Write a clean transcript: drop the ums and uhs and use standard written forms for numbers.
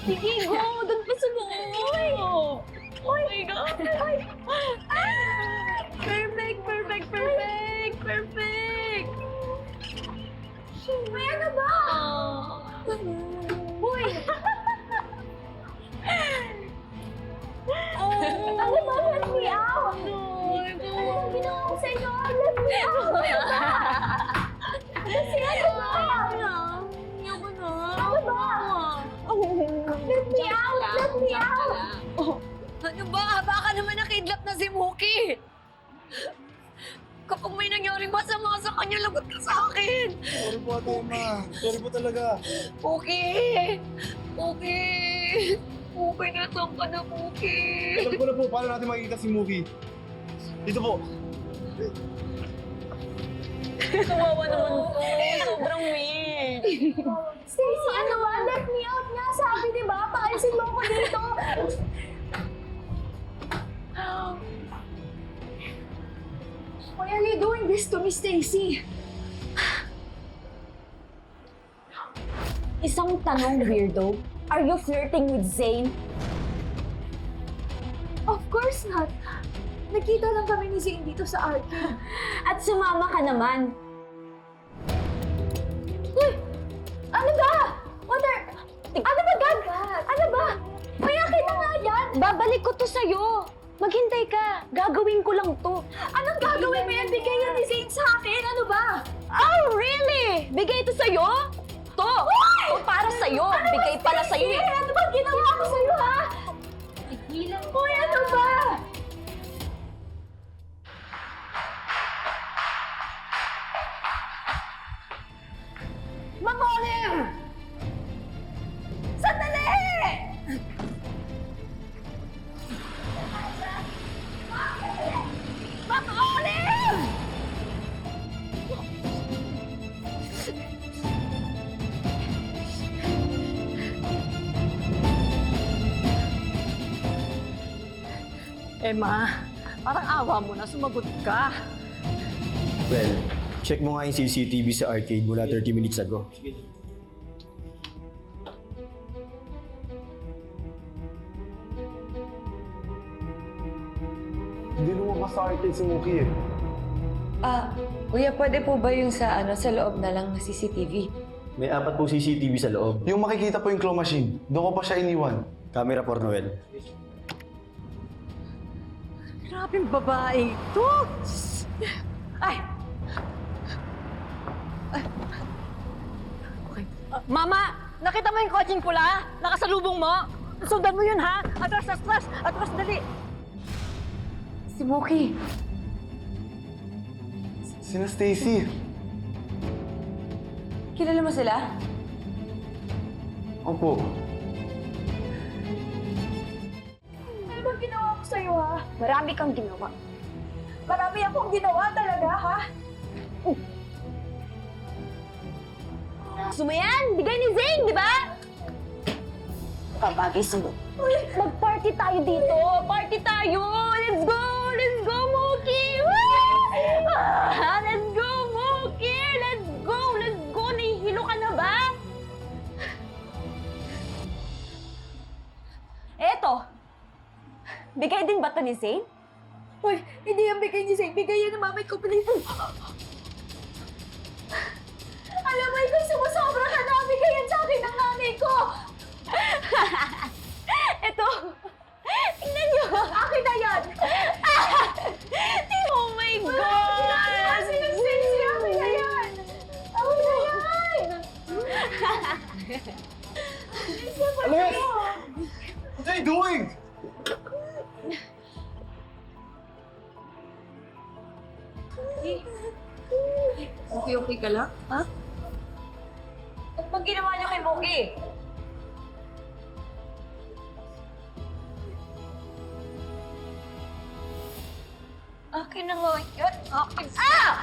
Sige, go! Doon pa sa loob! Oh my God! Perfect! Perfect! Perfect! Perfect! May ano ba? Uy! Ano ba? Let me out! Ano bang ginawa ko sa inyo? Let me out! Kasi ano ba? Ayoko na. Ano ba? Let me out! Let me out! Ano ba? Baka naman nakidlap na si Mookie. Kapag may nangyaring masama sa kanya, lagot ka sa akin. Sorry po, Ate Emma. Sorry po talaga. Mookie! Mookie! Mookie, nasaan ka na, Mookie? Alam ko na po, paano natin makikita si Mookie. Dito po. Kawawa naman to. Sobrang weird. Stacy, ano ba? Let me out nga! Sabi, di ba? Paalisin mo ako dito! Why are you doing this to me, Stacy? Isang tanong, weirdo. Are you flirting with Zane? Of course not. Nakita lang kami ni Zane dito sa arcade. At sumama ka naman. Uy! Ano ba? Ano ba, Gag? Ano ba? May akin na nga yan! Babalik ko to sa'yo. Maghintay ka. Gagawin ko lang to. Anong gagawin mo yan? Bigay yan ni Zane sa akin. Ano ba? Oh, really? Bigay ito sa'yo? To! To para sa'yo. Bigay pala sa'yo eh. Ano ba ginawa ko sa'yo, ha? Tigilan mo. Uy, ano ba? Mang Olive! Sandali! Mang Olive! Emma, parang awa mo na, sumagot ka. Well, check mo nga yung CCTV sa arcade mula 30 minutes ago. Hindi lumabas sa arcade si Mookie eh. Kuya, pwede po ba yung sa loob na lang na CCTV? May 4 po CCTV sa loob. Yung makikita po yung claw machine, doon ko pa siya iniwan. Camera for Noel. Grabing babae ito! Ay! Okay. Mama! Nakita mo yung kotseng pula? Nakasalubong mo? Sundan mo yun, ha? Atras, atras! Atras, dali! Si Mookie. Sina Stacy. Kilala mo sila? Opo. Ano bang ginawa ko sa'yo, ha? Marami kang ginawa. Marami akong ginawa talaga, ha? Gusto mo yan? Bigay ni Zane, di ba? Babagay sa'yo. Mag-party tayo dito! Party tayo! Let's go! Let's go, Mookie! Let's go, Mookie! Let's go! Let's go! Nahihilo ka na ba? Eto! Bigay din ba ito ni Zane? Uy, hindi yan bigay ni Zane. Bigay yan ng mamay ko. Alam mo, ikaw sumusobra ka na. Bigay yan sa akin ng nanay ko. Eto. Tingnan niyo. Akin na yan. Oh my God! Sinasexy. Akin na yan. Akin na yan. Alex! What are you doing? Okay ka lang? Ha? Ano bang ginawa niyo kay Mookie? Akin na nga yun. Akin. Ah!